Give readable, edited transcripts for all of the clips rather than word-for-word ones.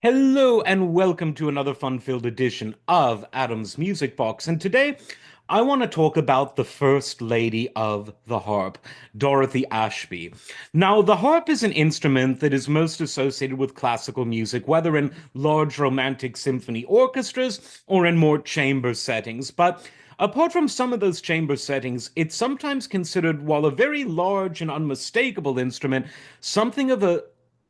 Hello and welcome to another fun-filled edition of Adam's Music Box. And today I want to talk about the First Lady of the Harp, Dorothy Ashby. Now, the harp is an instrument that is most associated with classical music, whether in large romantic symphony orchestras or in more chamber settings. But apart from some of those chamber settings, it's sometimes considered, while a very large and unmistakable instrument, something of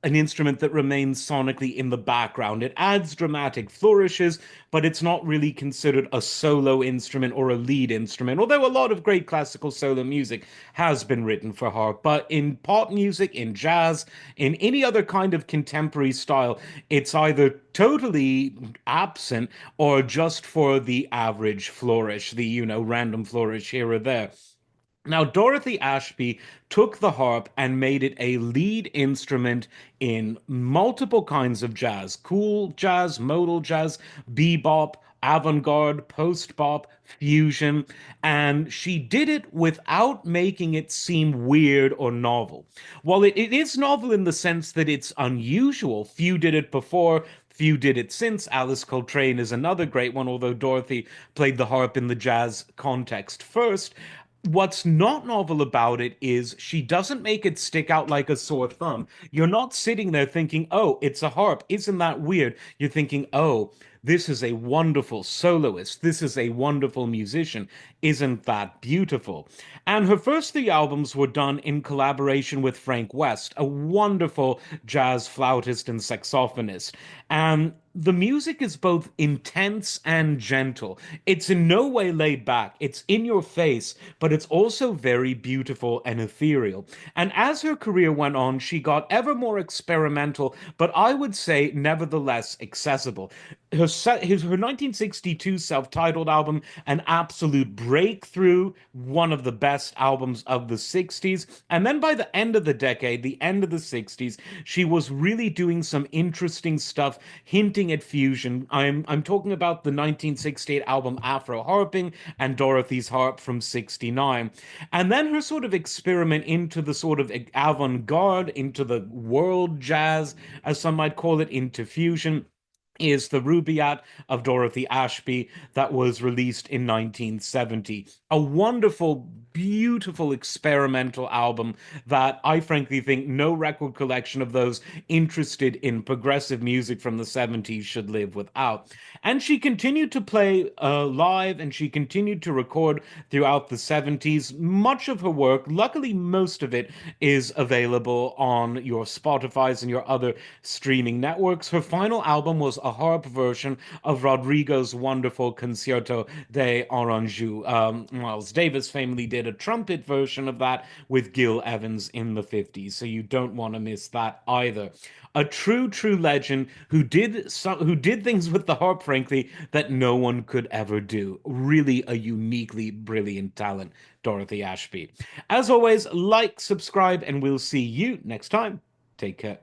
an instrument that remains sonically in the background. It adds dramatic flourishes, but it's not really considered a solo instrument or a lead instrument, although a lot of great classical solo music has been written for harp. But in pop music, in jazz, in any other kind of contemporary style, it's either totally absent or just for the average flourish, the random flourish here or there. Now, Dorothy Ashby took the harp and made it a lead instrument in multiple kinds of jazz: cool jazz, modal jazz, bebop, avant garde, post bop, fusion. And she did it without making it seem weird or novel. While it is novel in the sense that it's unusual, few did it before. Few did it since. Alice Coltrane is another great one, although Dorothy played the harp in the jazz context first. What's not novel about it is she doesn't make it stick out like a sore thumb. You're not sitting there thinking, oh, it's a harp. Isn't that weird? You're thinking, oh, this is a wonderful soloist. This is a wonderful musician. Isn't that beautiful? And her first three albums were done in collaboration with Frank West, a wonderful jazz flautist and saxophonist. And the music is both intense and gentle. It's in no way laid back. It's in your face, but it's also very beautiful and ethereal. And as her career went on, she got ever more experimental, but I would say nevertheless accessible. Her 1962 self-titled album, an absolute breakthrough, one of the best albums of the 60s. And then by the end of the decade, the end of the 60s, she was really doing some interesting stuff, hinting at fusion. I'm talking about the 1968 album Afro Harping and Dorothy's Harp from 69. And then her sort of experiment into the sort of avant-garde, into the world jazz, as some might call it, into fusion is the Rubaiyat of Dorothy Ashby that was released in 1970. A wonderful, beautiful experimental album that I frankly think no record collection of those interested in progressive music from the 70s should live without. And she continued to play live and she continued to record throughout the 70s. Much of her work, luckily most of it, is available on your Spotify's and your other streaming networks. Her final album was a harp version of Rodrigo's wonderful Concierto de Aranjuez. Miles Davis famously did a trumpet version of that with Gil Evans in the 50s, so you don't want to miss that either. A true, true legend who did things with the harp, frankly, that no one could ever do. Really a uniquely brilliant talent, Dorothy Ashby. As always, like, subscribe, and we'll see you next time. Take care.